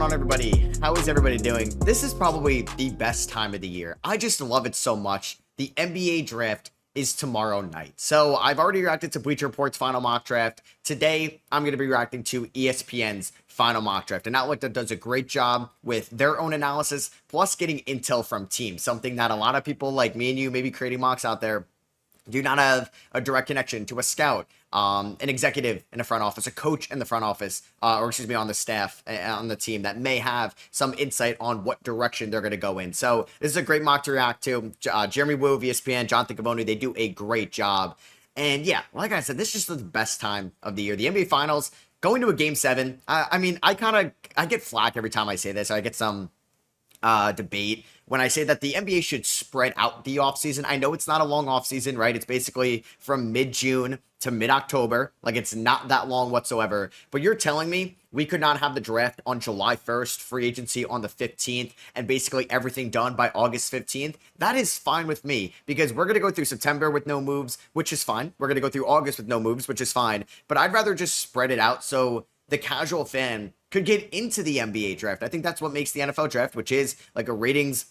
on, everybody? How is everybody doing? This is probably the best time of the year. I just love it so much. The NBA draft is tomorrow night. So I've already reacted to Bleacher Report's final mock draft. Today, I'm going to be reacting to ESPN's final mock draft, an outlet that does a great job with their own analysis, plus getting intel from teams, something that a lot of people like me and you, maybe creating mocks out there, do not have a direct connection to a scout, an executive in the front office, a coach in the front office, on the staff, on the team that may have some insight on what direction they're going to go in. So this is a great mock to react to. Jeremy Wu of ESPN, Jonathan Cavoni, they do a great job. And yeah, like I said, this is just the best time of the year. The NBA Finals, going to a Game 7. I get flack every time I say this. I get some debate when I say that the NBA should spread out the offseason. I know it's not a long offseason, right? It's basically from mid-June to mid-October. Like, it's not that long whatsoever. But you're telling me we could not have the draft on July 1st, free agency on the 15th, and basically everything done by August 15th? That is fine with me, because we're going to go through September with no moves, which is fine. We're going to go through August with no moves, which is fine. But I'd rather just spread it out so the casual fan could get into the NBA draft. I think that's what makes the NFL draft, which is like a ratings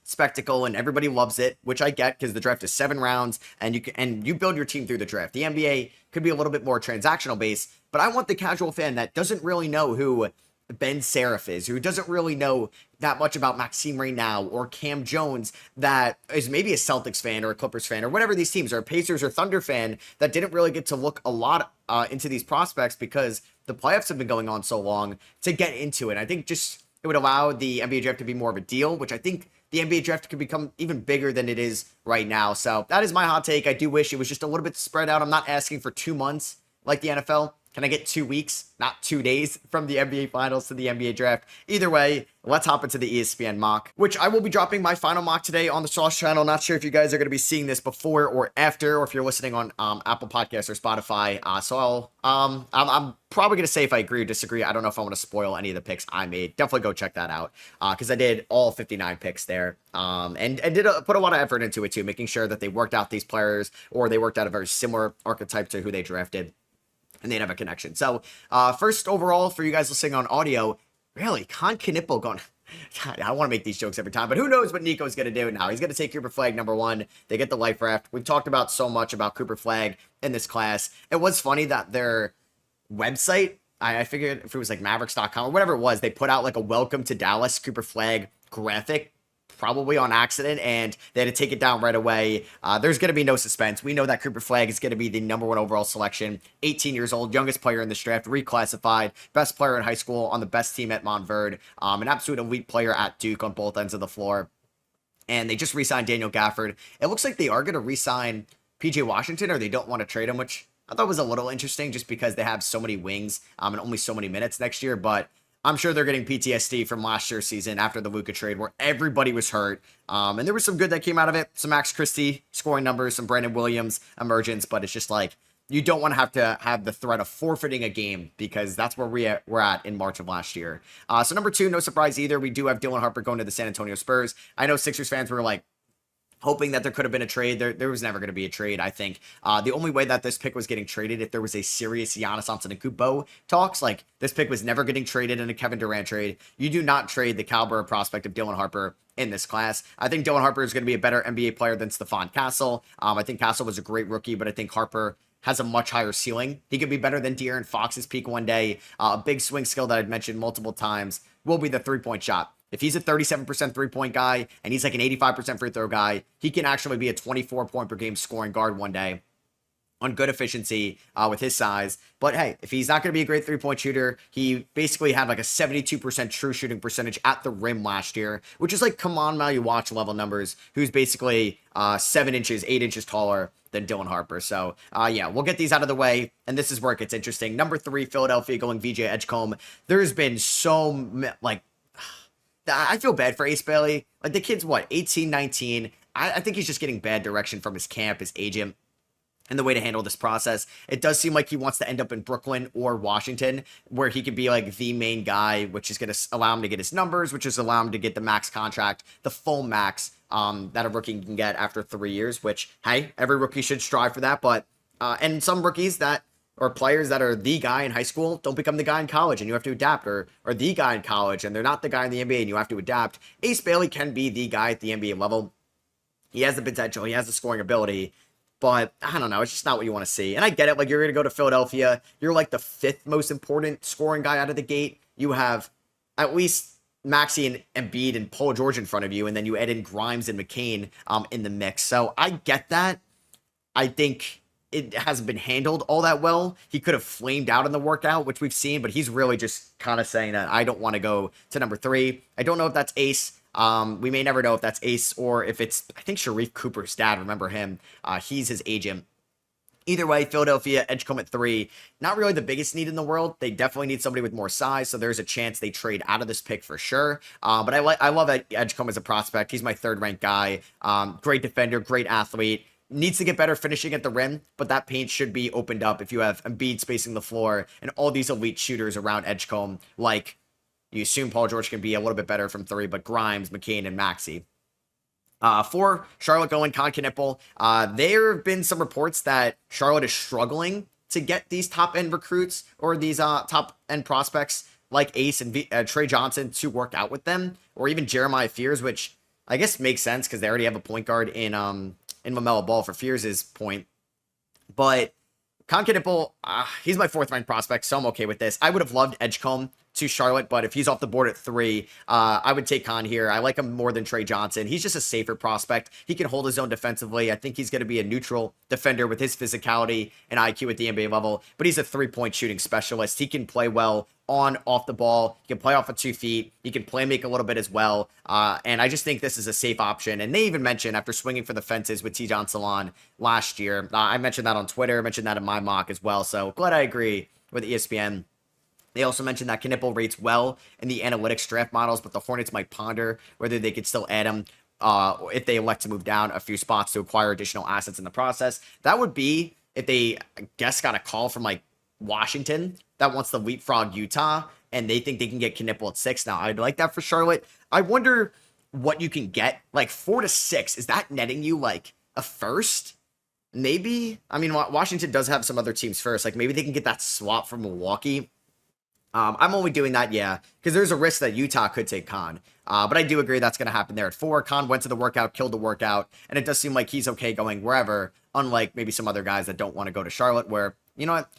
spectacle, and everybody loves it, which I get, because the draft is 7 rounds and you build your team through the draft. The NBA could be a little bit more transactional based, but I want the casual fan that doesn't really know who Ben Seraph is, who doesn't really know that much about Maxime Reynal or Cam Jones, that is maybe a Celtics fan or a Clippers fan or whatever these teams are, a Pacers or Thunder fan that didn't really get to look a lot into these prospects because the playoffs have been going on so long, to get into it. I think just it would allow the NBA draft to be more of a deal, which I think the NBA draft could become even bigger than it is right now. So that is my hot take. I do wish it was just a little bit spread out. I'm not asking for 2 months like the NFL. Can I get 2 weeks, not 2 days, from the NBA Finals to the NBA Draft? Either way, let's hop into the ESPN mock, which I will be dropping my final mock today on the Sauce channel. Not sure if you guys are going to be seeing this before or after, or if you're listening on Apple Podcasts or Spotify. I'm probably going to say if I agree or disagree. I don't know if I want to spoil any of the picks I made. Definitely go check that out, because I did all 59 picks there, and did put a lot of effort into it too, making sure that they worked out these players, or they worked out a very similar archetype to who they drafted, and they'd have a connection. So, first overall, for you guys listening on audio, really, Con Knipple going... God, I want to make these jokes every time, but who knows what Nico's going to do now. He's going to take Cooper Flag number 1. They get the life raft. We've talked about so much about Cooper Flag in this class. It was funny that their website, I figured if it was like Mavericks.com or whatever it was, they put out like a welcome to Dallas Cooper Flag graphic, probably on accident, and they had to take it down right away. There's going to be no suspense. We know that Cooper Flag is going to be the number 1 overall selection, 18 years old, youngest player in this draft, reclassified, best player in high school on the best team at Montverde, an absolute elite player at Duke on both ends of the floor. And they just re-signed Daniel Gafford. It looks like they are going to re-sign PJ Washington, or they don't want to trade him, which I thought was a little interesting just because they have so many wings and only so many minutes next year, but I'm sure they're getting PTSD from last year's season after the Luka trade where everybody was hurt. And there was some good that came out of it. Some Max Christie scoring numbers, some Brandon Williams emergence, but it's just like, you don't want to have the threat of forfeiting a game, because that's where we're at in March of last year. So number 2, no surprise either. We do have Dylan Harper going to the San Antonio Spurs. I know Sixers fans were like, hoping that there could have been a trade. There was never going to be a trade, I think. The only way that this pick was getting traded, if there was a serious Giannis Antetokounmpo talks, like this pick was never getting traded in a Kevin Durant trade. You do not trade the caliber of prospect of Dylan Harper in this class. I think Dylan Harper is going to be a better NBA player than Stephon Castle. I think Castle was a great rookie, but I think Harper has a much higher ceiling. He could be better than De'Aaron Fox's peak one day. A big swing skill that I've mentioned multiple times will be the three-point shot. If he's a 37% three-point guy and he's like an 85% free throw guy, he can actually be a 24-point-per-game scoring guard one day on good efficiency with his size. But hey, if he's not going to be a great three-point shooter, he basically had like a 72% true shooting percentage at the rim last year, which is like Kaman Maluwatch level numbers, who's basically 7 inches, 8 inches taller than Dylan Harper. So, yeah, we'll get these out of the way, and this is where it gets interesting. Number 3, Philadelphia going VJ Edgecombe. There's been I feel bad for Ace Bailey. Like, the kid's, 18, 19? I think he's just getting bad direction from his camp, his agent, and the way to handle this process. It does seem like he wants to end up in Brooklyn or Washington, where he could be like the main guy, which is going to allow him to get his numbers, which is allow him to get the max contract, the full max that a rookie can get after 3 years, which, hey, every rookie should strive for that. But, and some rookies that or players that are the guy in high school don't become the guy in college and you have to adapt, or the guy in college and they're not the guy in the NBA and you have to adapt. Ace Bailey can be the guy at the NBA level. He has the potential, he has the scoring ability, but I don't know, it's just not what you want to see. And I get it, like you're going to go to Philadelphia, you're like the fifth most important scoring guy out of the gate. You have at least Maxey and Embiid and Paul George in front of you, and then you add in Grimes and McCain in the mix. So I get that. I think it hasn't been handled all that well. He could have flamed out in the workout, which we've seen, but he's really just kind of saying that I don't want to go to number 3. I don't know if that's Ace. We may never know if that's Ace or if it's, I think, Sharif Cooper's dad. Remember him? He's his agent. Either way, Philadelphia, Edgecombe at 3. Not really the biggest need in the world. They definitely need somebody with more size, so there's a chance they trade out of this pick for sure. But I love Edgecombe as a prospect. He's my third-ranked guy. Great defender, great athlete. Needs to get better finishing at the rim, but that paint should be opened up if you have Embiid spacing the floor and all these elite shooters around Edgecombe. Like, you assume Paul George can be a little bit better from 3, but Grimes, McCain, and Maxey. For Charlotte going, Con Knipple, there have been some reports that Charlotte is struggling to get these top-end recruits or these top-end prospects like Ace and Trey Johnson to work out with them, or even Jeremiah Fears, which I guess makes sense because they already have a point guard in LaMelo Ball for Fears' point. But Con Knipple, he's my 4th-ranked prospect, so I'm okay with this. I would have loved Edgecombe to Charlotte, but if he's off the board at 3, I would take Con here. I like him more than Trey Johnson. He's just a safer prospect. He can hold his own defensively. I think he's going to be a neutral defender with his physicality and IQ at the NBA level, but he's a 3-point shooting specialist. He can play well off the ball. He can play off of 2 feet. He can play make a little bit as well. And I just think this is a safe option. And they even mentioned after swinging for the fences with Tidjane Salaün last year, I mentioned that on Twitter, I mentioned that in my mock as well. So glad I agree with ESPN. They also mentioned that Knipple rates well in the analytics draft models, but the Hornets might ponder whether they could still add him if they elect to move down a few spots to acquire additional assets in the process. That would be if they, I guess, got a call from like Washington that wants to leapfrog Utah, and they think they can get Knipple at 6. Now, I'd like that for Charlotte. I wonder what you can get. Like 4 to 6, is that netting you like a first? Maybe. I mean, Washington does have some other teams first. Like maybe they can get that swap from Milwaukee. I'm only doing that, yeah, because there's a risk that Utah could take Con. But I do agree that's going to happen there at 4. Con went to the workout, killed the workout, and it does seem like he's okay going wherever, unlike maybe some other guys that don't want to go to Charlotte, where, you know what,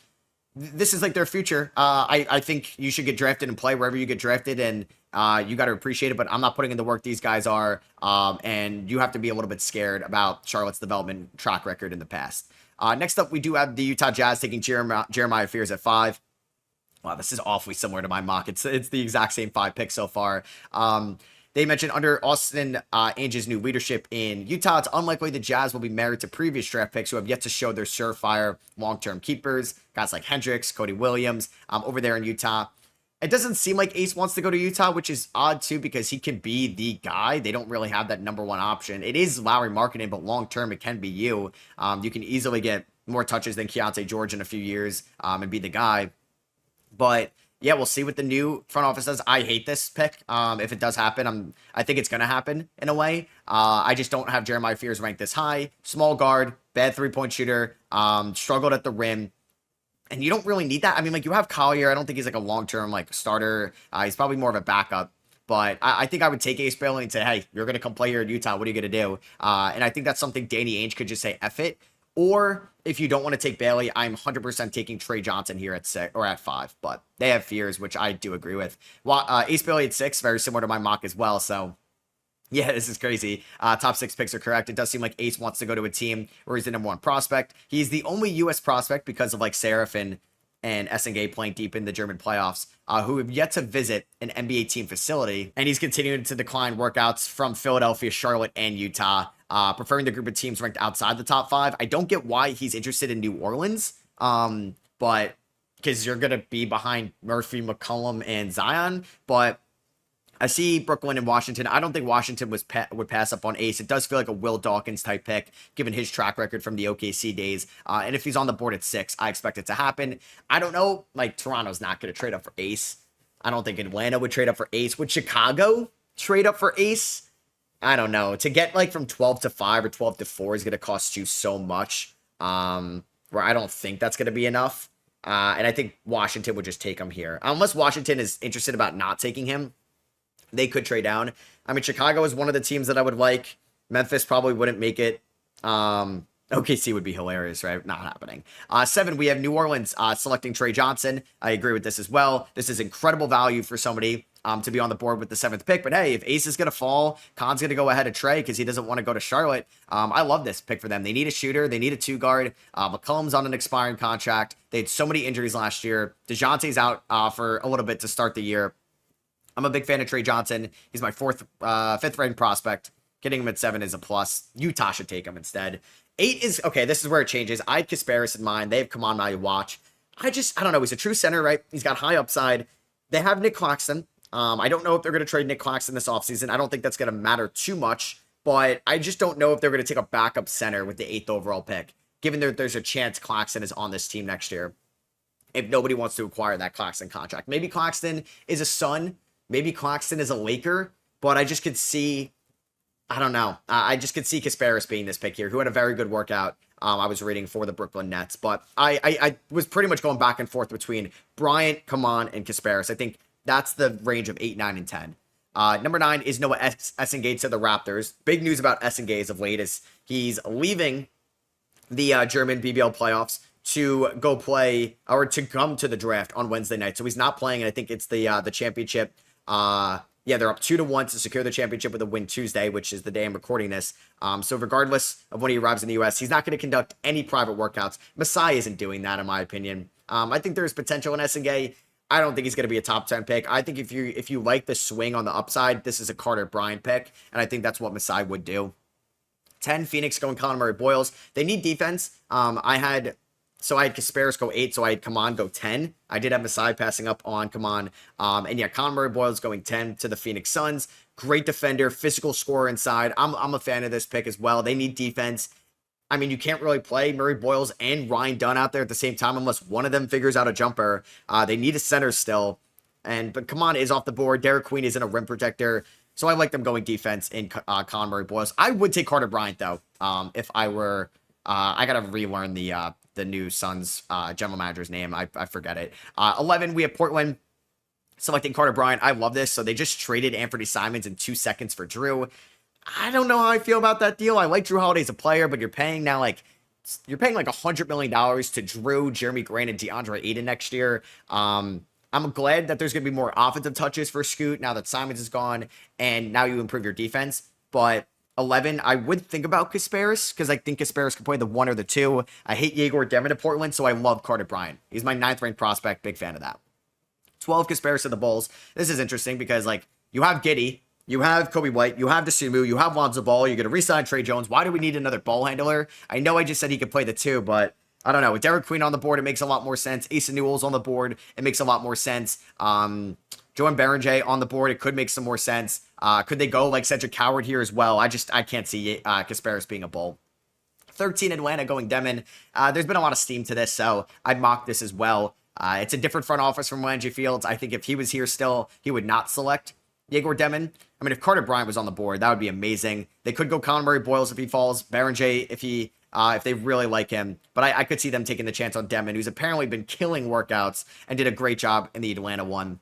this is like their future. I think you should get drafted and play wherever you get drafted, and you got to appreciate it, but I'm not putting in the work these guys are, and you have to be a little bit scared about Charlotte's development track record in the past. Next up, we do have the Utah Jazz taking Jeremiah Fears at 5. Wow, this is awfully similar to my mock. It's the exact same 5 picks so far. They mentioned under Austin Ainge's new leadership in Utah, it's unlikely the Jazz will be married to previous draft picks who have yet to show their surefire long-term keepers, guys like Hendricks, Cody Williams, over there in Utah. It doesn't seem like Ace wants to go to Utah, which is odd too because he could be the guy. They don't really have that number 1 option. It is Lowry Markkanen, but long-term it can be you. You can easily get more touches than Keontae George in a few years and be the guy. But yeah, we'll see what the new front office does. I hate this pick. If it does happen, I think it's going to happen in a way. I just don't have Jeremiah Fears ranked this high. Small guard, bad 3-point shooter, struggled at the rim. And you don't really need that. I mean, like you have Collier. I don't think he's like a long-term like starter. He's probably more of a backup. But I think I would take Ace Bailey and say, hey, you're going to come play here in Utah. What are you going to do? And I think that's something Danny Ainge could just say, F it. Or if you don't want to take Bailey, I'm 100% taking Trey Johnson here at 6 or at 5. But they have Fears, which I do agree with. Ace Bailey at 6, very similar to my mock as well. So yeah, this is crazy. Top 6 picks are correct. It does seem like Ace wants to go to a team where he's the number 1 prospect. He's the only U.S. prospect because of like Seraphin and Essengay playing deep in the German playoffs, who have yet to visit an NBA team facility. And he's continuing to decline workouts from Philadelphia, Charlotte, and Utah, preferring the group of teams ranked outside the top 5. I don't get why he's interested in New Orleans, but because you're going to be behind Murphy, McCollum, and Zion. But I see Brooklyn and Washington. I don't think Washington would pass up on Ace. It does feel like a Will Dawkins type pick, given his track record from the OKC days. And if he's on the board at 6, I expect it to happen. I don't know. Like, Toronto's not going to trade up for Ace. I don't think Atlanta would trade up for Ace. Would Chicago trade up for Ace? I don't know. To get like from 12 to 5 or 12 to 4 is going to cost you so much, where I don't think that's going to be enough. And I think Washington would just take him here. Unless Washington is interested about not taking him, they could trade down. I mean, Chicago is one of the teams that I would like. Memphis probably wouldn't make it. OKC would be hilarious, right? Not happening. 7, we have New Orleans selecting Trey Johnson. I agree with this as well. This is incredible value for somebody to be on the board with the 7th pick. But hey, if Ace is going to fall, Khan's going to go ahead of Trey because he doesn't want to go to Charlotte. I love this pick for them. They need a shooter. They need a 2-guard. McCollum's on an expiring contract. They had so many injuries last year. DeJounte's out for a little bit to start the year. I'm a big fan of Trey Johnson. He's my 5th ranked prospect. Getting him at 7 is a plus. Utah should take him instead. 8 is, okay, this is where it changes. I had Kasparis in mind. They have Come On Now You Watch. I don't know. He's a true center, right? He's got high upside. They have Nick Claxton. I don't know if they're going to trade Nick Claxton this offseason. I don't think that's going to matter too much, but I just don't know if they're going to take a backup center with the 8th overall pick, given that there's a chance Claxton is on this team next year. If nobody wants to acquire that Claxton contract. Maybe Claxton is a Sun. Maybe Claxton is a Laker, but I just could see, I don't know. I just could see Kasparis being this pick here, who had a very good workout. I was reading for the Brooklyn Nets, but I was pretty much going back and forth between Bryant, Kaman, and Kasparis. I think that's the range of 8, 9, and 10. Number 9 is Noah Essengate to the Raptors. Big news about Essengate as of late is he's leaving the German BBL playoffs to go play or to come to the draft on Wednesday night. So he's not playing, and I think it's the championship. They're up 2-1 to secure the championship with a win Tuesday, which is the day I'm recording this. So regardless of when he arrives in the U.S., he's not going to conduct any private workouts. Masai isn't doing that, in my opinion. I think there's potential in Essengate. I don't think he's going to be a top 10 pick. I think if you like the swing on the upside, this is a Carter Bryant pick, and I think that's what Masai would do. 10, Phoenix going Conor Murray-Boyles. They need defense. I had Kasparis go 8, so I had Kaman go 10. I did have Masai passing up on Kaman. Conor Murray-Boyles going 10 to the Phoenix Suns. Great defender, physical scorer inside. I'm a fan of this pick as well. They need defense. I mean, you can't really play Murray-Boyles and Ryan Dunn out there at the same time unless one of them figures out a jumper. They need a center still. But Kaman is off the board. Derek Queen isn't a rim protector. So I like them going defense in Conor Murray-Boyles. I would take Carter Bryant, though, if I were... I got to relearn the new Suns general manager's name. I forget it. 11, we have Portland selecting Carter Bryant. I love this. So they just traded Anthony Simons in 2 seconds for Drew. I don't know how I feel about that deal. I like Drew Holiday as a player, but you're paying like $100 million to Drew, Jeremy Grant, and DeAndre Ayton next year. I'm glad that there's going to be more offensive touches for Scoot now that Simons is gone, and now you improve your defense. But 11, I would think about Kasparis because I think Kasparis could play the 1 or the 2. I hate Yegor Demon at Portland, so I love Carter Bryant. He's my 9th ranked prospect. Big fan of that. 12, Kasparis to the Bulls. This is interesting because you have Giddey, you have Kobe White, you have DeSumo, you have Lonzo Ball. You're going to re-sign Trey Jones. Why do we need another ball handler? I know I just said he could play the 2, but I don't know. With Derek Queen on the board, it makes a lot more sense. Asa Newell's on the board, it makes a lot more sense. Joan Berenger on the board, it could make some more sense. Could they go like Cedric Howard here as well? I can't see Kasparis being a Bull. 13, Atlanta going Demon. There's been a lot of steam to this, so I'd mock this as well. It's a different front office from Landry Fields. I think if he was here still, he would not select Yegor Demon. I mean, if Carter Bryant was on the board, that would be amazing. They could go Conor Murray-Boyles if he falls, Berenger if they really like him. But I could see them taking the chance on Demon, who's apparently been killing workouts and did a great job in the Atlanta one.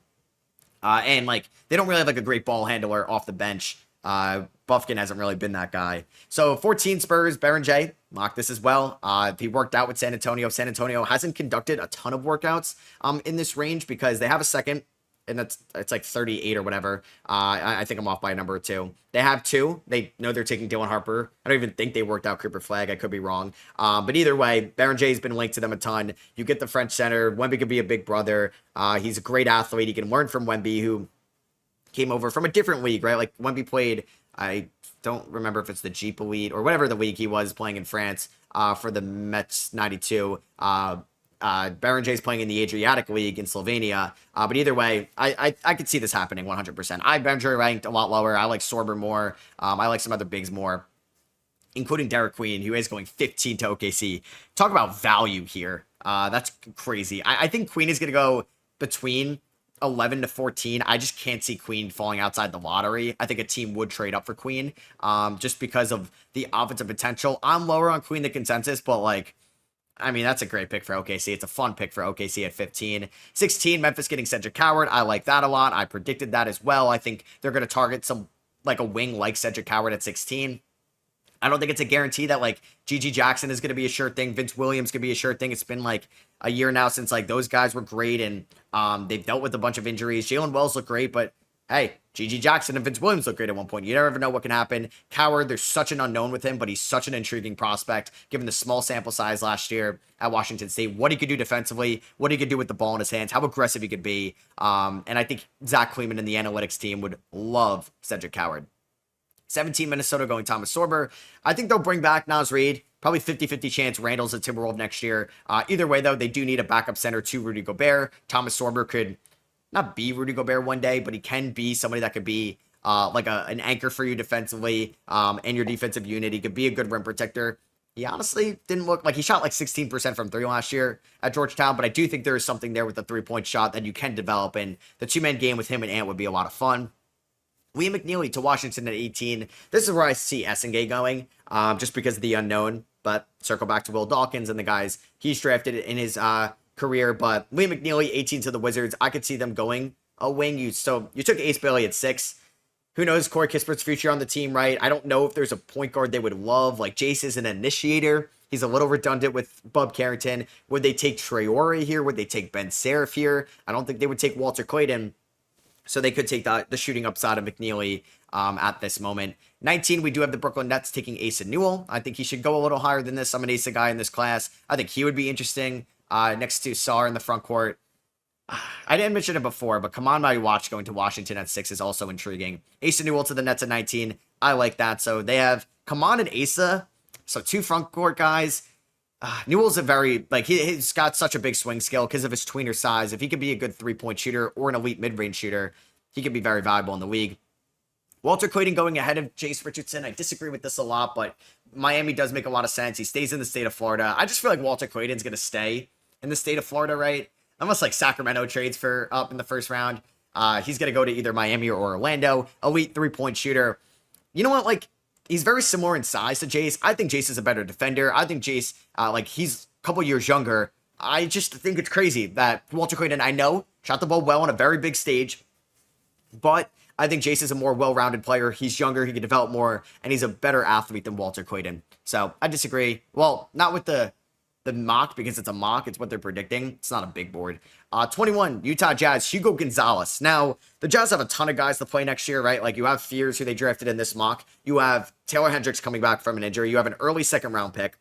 They don't really have a great ball handler off the bench. Bufkin hasn't really been that guy. So 14, Spurs, Berenger, mock this as well. He worked out with San Antonio. San Antonio hasn't conducted a ton of workouts in this range because they have a second, and it's like 38 or whatever. I think I'm off by a number or 2. They have 2. They know they're taking Dylan Harper. I don't even think they worked out Cooper Flag. I could be wrong. But either way, Berenger's been linked to them a ton. You get the French center. Wemby could be a big brother. He's a great athlete. He can learn from Wemby, who came over from a different league, right? Like Wemby played, I don't remember if it's the Jeep Elite or whatever the league he was playing in France for the Mets 92. Berenger's playing in the Adriatic League in Slovenia. But either way, I could see this happening 100%. I Berenger ranked a lot lower. I like Sorber more. I like some other bigs more, including Derek Queen, who is going 15 to OKC. Talk about value here. That's crazy. I think Queen is going to go between 11 to 14. I just can't see Queen falling outside the lottery. I think a team would trade up for Queen just because of the offensive potential. I'm lower on Queen than consensus, but I mean, that's a great pick for OKC. It's a fun pick for OKC at 15. 16, Memphis getting Cedric Howard. I like that a lot. I predicted that as well. I think they're going to target some, like a wing like Cedric Howard at 16. I don't think it's a guarantee that like GG Jackson is going to be a sure thing. Vince Williams could be a sure thing. It's been like a year now since like those guys were great and they've dealt with a bunch of injuries. Jalen Wells looked great, but hey, GG Jackson and Vince Williams look great at one point. You never know what can happen. Coward, there's such an unknown with him, but he's such an intriguing prospect given the small sample size last year at Washington State. What he could do defensively, what he could do with the ball in his hands, how aggressive he could be. And I think Zach Kleeman and the analytics team would love Cedric Coward. 17, Minnesota going Thomas Sorber. I think they'll bring back Naz Reid. Probably 50-50 chance Randall's a Timberwolf next year. Either way, though, they do need a backup center to Rudy Gobert. Thomas Sorber could not be Rudy Gobert one day, but he can be somebody that could be like an anchor for you defensively and your defensive unit. He could be a good rim protector. He honestly didn't look like he shot like 16% from three last year at Georgetown, but I do think there is something there with the three-point shot that you can develop, and the two-man game with him and Ant would be a lot of fun. Liam McNeely to Washington at 18. This is where I see Essengay going, just because of the unknown. But circle back to Will Dawkins and the guys he's drafted in his career. But Liam McNeely, 18 to the Wizards. I could see them going a wing. You took Ace Bailey at 6. Who knows Corey Kispert's future on the team, right? I don't know if there's a point guard they would love. Like Jace is an initiator. He's a little redundant with Bub Carrington. Would they take Traore here? Would they take Ben Seraph here? I don't think they would take Walter Clayton. So they could take the shooting upside of McNeely at this moment. 19, we do have the Brooklyn Nets taking Asa Newell. I think he should go a little higher than this. I'm an Asa guy in this class. I think he would be interesting next to Sarr in the front court. I didn't mention it before, but come on, my watch going to Washington at 6 is also intriguing. Asa Newell to the Nets at 19. I like that. So they have Kaman and Asa. So 2 front court guys. Newell's a very, like, he's got such a big swing skill because of his tweener size. If he could be a good three-point shooter or an elite mid-range shooter, he could be very valuable in the league. Walter Clayton going ahead of Jace Richardson. I disagree with this a lot, but Miami does make a lot of sense. He stays in the state of Florida. I just feel like Walter Clayton's going to stay in the state of Florida, right? Almost like Sacramento trades for up in the first round. He's going to go to either Miami or Orlando. Elite three-point shooter. You know what, like, he's very similar in size to Jace. I think Jace is a better defender. I think Jace, he's a couple years younger. I just think it's crazy that Walter Clayton, I know, shot the ball well on a very big stage, but I think Jace is a more well-rounded player. He's younger, he can develop more, and he's a better athlete than Walter Clayton. So I disagree. Well, not with the mock, because it's a mock. It's what they're predicting. It's not a big board. 21, Utah Jazz, Hugo Gonzalez. Now, the Jazz have a ton of guys to play next year, right? Like, you have Fears, who they drafted in this mock. You have Taylor Hendricks coming back from an injury. You have an early second-round pick.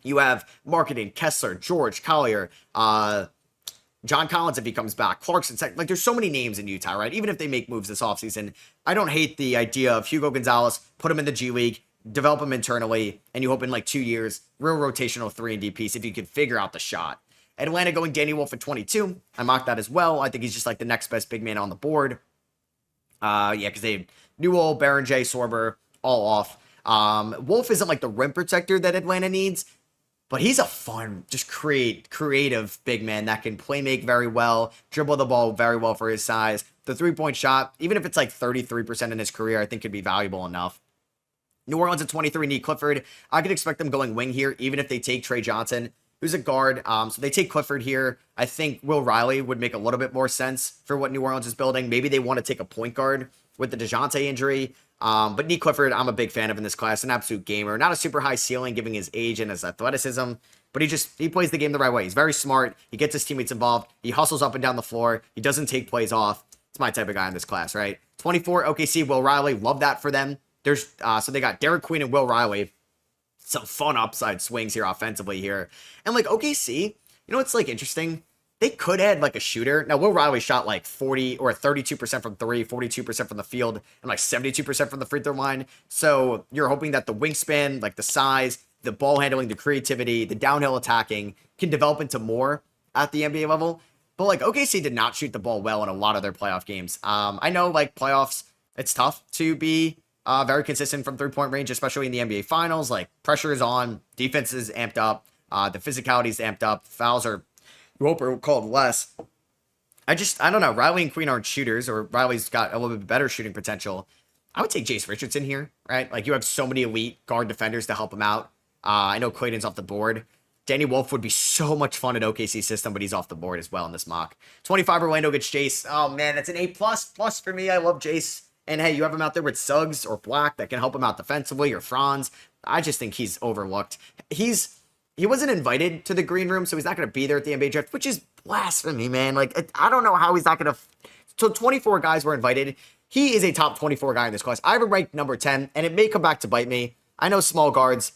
You have Marketing, Kessler, George, Collier, John Collins if he comes back, Clarkson. Like, there's so many names in Utah, right? Even if they make moves this offseason, I don't hate the idea of Hugo Gonzalez, put him in the G League, develop him internally, and you hope in like 2 years, real rotational 3-and-D piece if you could figure out the shot. Atlanta going Danny Wolf at 22. I mocked that as well. I think he's just like the next best big man on the board. Because they have Newell, Baron J, Sorber, all off. Wolf isn't like the rim protector that Atlanta needs, but he's a fun, just creative big man that can play make very well, dribble the ball very well for his size. The three-point shot, even if it's like 33% in his career, I think could be valuable enough. New Orleans at 23, Nick Clifford. I could expect them going wing here, even if they take Trey Johnson, who's a guard. So they take Clifford here. I think Will Riley would make a little bit more sense for what New Orleans is building. Maybe they want to take a point guard with the DeJounte injury. But Nick Clifford, I'm a big fan of in this class. An absolute gamer. Not a super high ceiling, given his age and his athleticism. But he plays the game the right way. He's very smart. He gets his teammates involved. He hustles up and down the floor. He doesn't take plays off. It's my type of guy in this class, right? 24, OKC, Will Riley. Love that for them. So they got Derek Queen and Will Riley. Some fun upside swings here offensively here. And like OKC, you know what's like interesting? They could add like a shooter. Now, Will Riley shot like 40 or 32% from 3, 42% from the field, and like 72% from the free throw line. So you're hoping that the wingspan, like the size, the ball handling, the creativity, the downhill attacking can develop into more at the NBA level. But like OKC did not shoot the ball well in a lot of their playoff games. I know like playoffs, it's tough to be very consistent from three-point range, especially in the NBA Finals. Like, pressure is on, defense is amped up, the physicality is amped up, fouls are, you hope, are called less. I don't know. Riley and Queen aren't shooters, or Riley's got a little bit better shooting potential. I would take Jace Richardson here, right? Like, you have so many elite guard defenders to help him out. I know Clayton's off the board. Danny Wolf would be so much fun in OKC system, but he's off the board as well in this mock. 25 Orlando gets Jace. Oh man, that's an A plus for me. I love Jace. And hey, you have him out there with Suggs or Black that can help him out defensively, or Franz. I just think he's overlooked. He wasn't invited to the green room, so he's not going to be there at the NBA draft, which is blasphemy, man. Like, I don't know how he's not going to. So 24 guys were invited. He is a top 24 guy in this class. I have him ranked number 10, and it may come back to bite me. I know small guards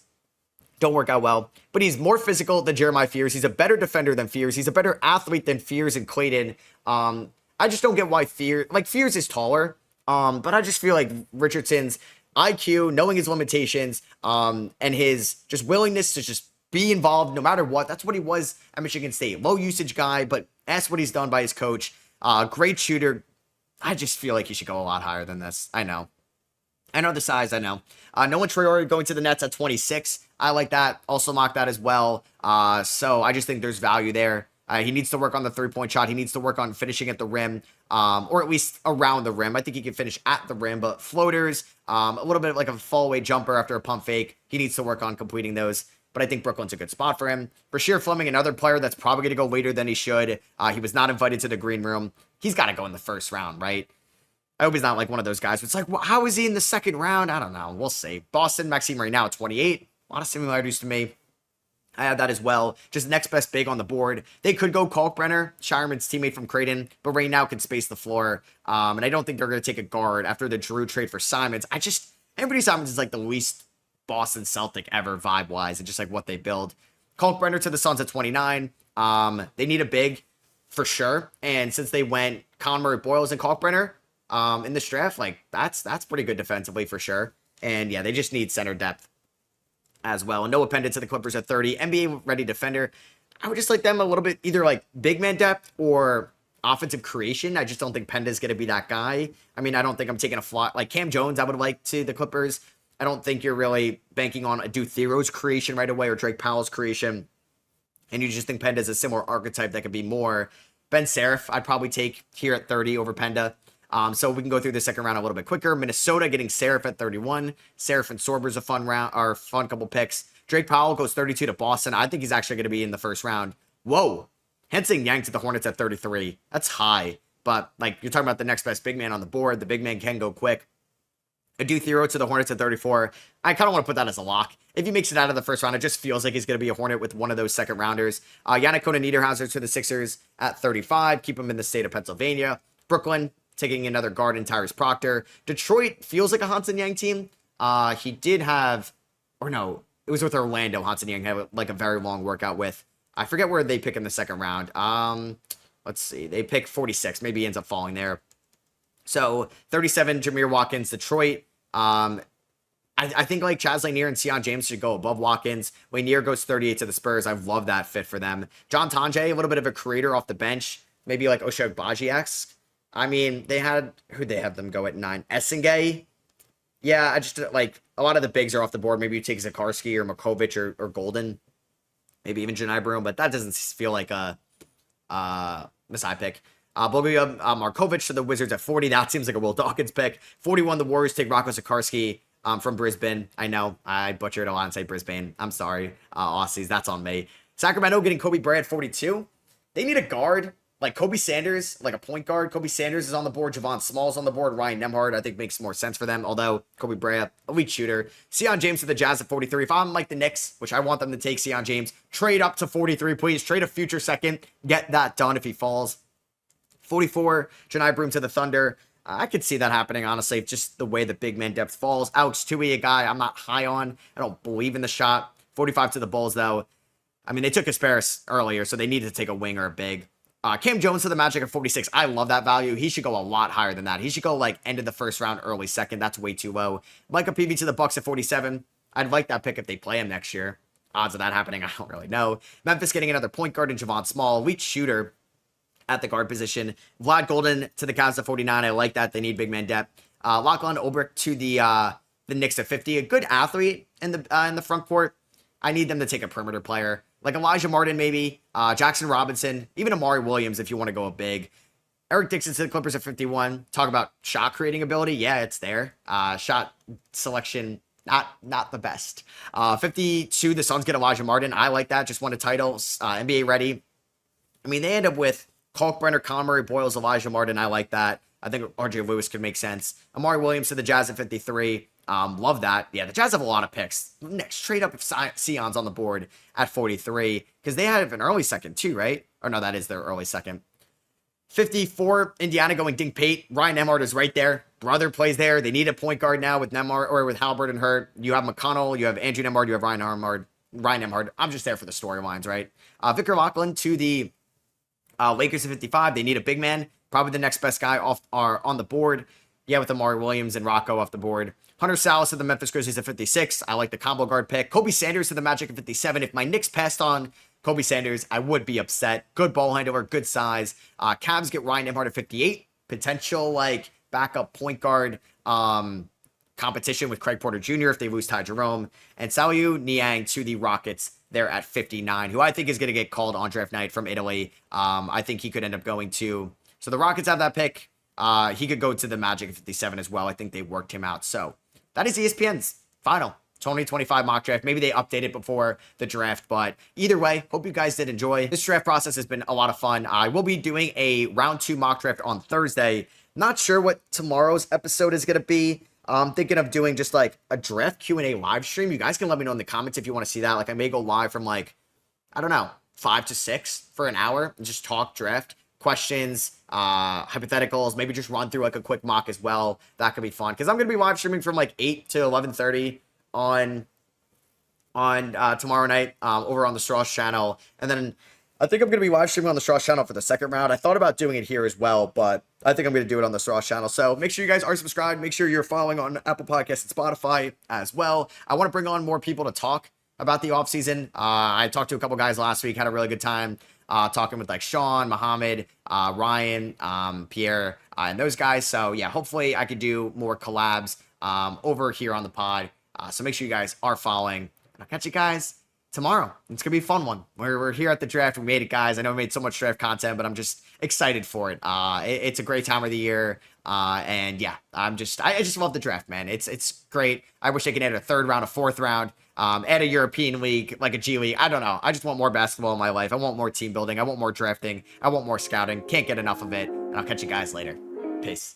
don't work out well, but he's more physical than Jeremiah Fears. He's a better defender than Fears. He's a better athlete than Fears and Clayton. I just don't get why Fears is taller, but I just feel like Richardson's IQ, knowing his limitations, and his just willingness to just be involved no matter what. That's what he was at Michigan State. Low usage guy, but that's what he's done by his coach. Great shooter. I just feel like he should go a lot higher than this. I know the size, I know. Nolan Traore going to the Nets at 26. I like that. Also mock that as well. So I just think there's value there. He needs to work on the three-point shot. He needs to work on finishing at the rim, or at least around the rim. I think he can finish at the rim, but floaters, a little bit like a fall-away jumper after a pump fake. He needs to work on completing those. But I think Brooklyn's a good spot for him. Rasheer Fleming, another player that's probably going to go later than he should. He was not invited to the green room. He's got to go in the first round, right? I hope he's not like one of those guys. It's like, well, how is he in the second round? I don't know. We'll see. Boston, Maxime right now at 28. A lot of similarities to me. I have that as well. Just next best big on the board. They could go Kalkbrenner, Shireman's teammate from Creighton, but right now can space the floor. And I don't think they're going to take a guard after the Drew trade for Simons. Anthony Simons is like the least Boston Celtic ever vibe-wise, and just like what they build. Kalkbrenner to the Suns at 29. They need a big for sure. And since they went Conmurray, Boyles, and Kalkbrenner in this draft, like that's pretty good defensively for sure. And yeah, they just need center depth as well. And Noah Penda to the Clippers at 30. NBA ready defender. I would just like them a little bit either like big man depth or offensive creation. I just don't think Penda's going to be that guy. I mean, I don't think I'm taking a flop. Like Cam Jones, I would like to the Clippers. I don't think you're really banking on a Thero's creation right away or Drake Powell's creation. And you just think Penda's a similar archetype that could be more. Ben Serif, I'd probably take here at 30 over Penda. So we can go through the second round a little bit quicker. Minnesota getting Serif at 31. Serif and Sorber's a fun couple picks. Drake Powell goes 32 to Boston. I think he's actually going to be in the first round. Whoa. Hensing Yang to the Hornets at 33. That's high. But like you're talking about the next best big man on the board. The big man can go quick. Adu Thero to the Hornets at 34. I kind of want to put that as a lock. If he makes it out of the first round, it just feels like he's going to be a Hornet with one of those second rounders. Yannick Niederhauser to the Sixers at 35. Keep him in the state of Pennsylvania. Brooklyn taking another guard in Tyrese Proctor. Detroit feels like a Hansen Yang team. He did have, or no, it was with Orlando. Hansen Yang had like a very long workout with. I forget where they pick in the second round. Let's see. They pick 46. Maybe he ends up falling there. So 37, Jameer Watkins, Detroit. I think like Chaz Lanier and Sion James should go above Watkins. Lanier goes 38 to the Spurs. I love that fit for them. John Tonje, a little bit of a creator off the bench. Maybe like Osha Baji-esque. I mean, who'd they have them go at 9? Essengay? Yeah, I just like a lot of the bigs are off the board. Maybe you take Zakarsky or Makovic or Golden. Maybe even Janai Broom, but that doesn't feel like a Messiah pick. Bogoslav Markovic to the Wizards at 40. That seems like a Will Dawkins pick. 41, the Warriors take Rocco Zakarsky from Brisbane. I know, I butchered a lot and say Brisbane. I'm sorry, Aussies. That's on me. Sacramento getting Kobe Bryant at 42. They need a guard. Like Kobe Sanders, like a point guard. Kobe Sanders is on the board. Javon Small's on the board. Ryan Nembhard, I think, makes more sense for them. Although Kobe Bryant, elite shooter. Sion James to the Jazz at 43. If I'm like the Knicks, which I want them to take Sion James, trade up to 43, please. Trade a future second. Get that done if he falls. 44, Janai Broom to the Thunder. I could see that happening, honestly, just the way the big man depth falls. Alex Tui, a guy I'm not high on. I don't believe in the shot. 45 to the Bulls, though. I mean, they took Asparis earlier, so they needed to take a wing or a big. Cam Jones to the Magic at 46. I love that value. He should go a lot higher than that. He should go like end of the first round, early second. That's way too low. Micah Peavy to the Bucks at 47. I'd like that pick if they play him next year. Odds of that happening, I don't really know. Memphis getting another point guard in Javon Small. Elite shooter at the guard position. Vlad Golden to the Cavs at 49. I like that. They need big man depth. Lachlan Ulbrich to the Knicks at 50. A good athlete in the front court. I need them to take a perimeter player. Like Elijah Martin, maybe. Jackson Robinson. Even Amari Williams if you want to go big. Eric Dixon to the Clippers at 51. Talk about shot creating ability. Yeah, it's there. Shot selection Not the best. 52, the Suns get Elijah Martin. I like that. Just won a title. NBA ready. I mean, they end up with Kalkbrenner, Connery, Boyles, Elijah Martin. I like that. I think RJ Lewis could make sense. Amari Williams to the Jazz at 53. Love that. Yeah, the Jazz have a lot of picks. Next, trade up if Sion's on the board at 43, because they have an early second too, right? Or no, that is their early second. 54, Indiana going Dink Pate. Ryan Nembhard is right there. Brother plays there. They need a point guard now with Nembhard or with Halliburton hurt. You have McConnell, you have Andrew Nembhard, you have Ryan Nembhard. I'm just there for the storylines, right? Victor Lachlan to the Lakers at 55. They need a big man. Probably the next best guy on the board. Yeah, with Amari Williams and Rocco off the board. Hunter Salas to the Memphis Grizzlies at 56. I like the combo guard pick. Kobe Sanders to the Magic at 57. If my Knicks passed on Kobe Sanders, I would be upset. Good ball handler, good size. Cavs get Ryan Nembhard at 58. Potential like backup point guard competition with Craig Porter Jr. if they lose Ty Jerome. And Salou Niang to the Rockets there at 59, who I think is going to get called on draft night from Italy. I think he could end up going to... So the Rockets have that pick. He could go to the Magic at 57 as well. I think they worked him out. So that is ESPN's final 2025 mock draft. Maybe they update it before the draft, but either way, hope you guys did enjoy. This draft process has been a lot of fun. I will be doing a round 2 mock draft on Thursday. Not sure what tomorrow's episode is going to be. I'm thinking of doing just like a draft Q&A live stream. You guys can let me know in the comments if you want to see that. Like I may go live from like, I don't know, 5 to 6 for an hour and just talk draft questions, hypotheticals, maybe just run through like a quick mock as well. That could be fun because I'm going to be live streaming from like 8 to 11:30 on tomorrow night over on the Strauss channel. And then I think I'm going to be live streaming on the Strauss channel for the second round. I thought about doing it here as well, but I think I'm going to do it on the Strauss channel. So make sure you guys are subscribed. Make sure you're following on Apple Podcasts and Spotify as well. I want to bring on more people to talk about the offseason. I talked to a couple guys last week, had a really good time talking with like Sean, Muhammad, Ryan, Pierre, and those guys. So yeah, hopefully I could do more collabs over here on the pod. So make sure you guys are following. And I'll catch you guys tomorrow. It's going to be a fun one. We're here at the draft. We made it, guys. I know we made so much draft content, but I'm just excited for it. It's a great time of the year. And yeah, I just love the draft, man. It's great. I wish I could add a third round, a fourth round, add a European league, like a G League. I don't know. I just want more basketball in my life. I want more team building. I want more drafting. I want more scouting. Can't get enough of it. And I'll catch you guys later. Peace.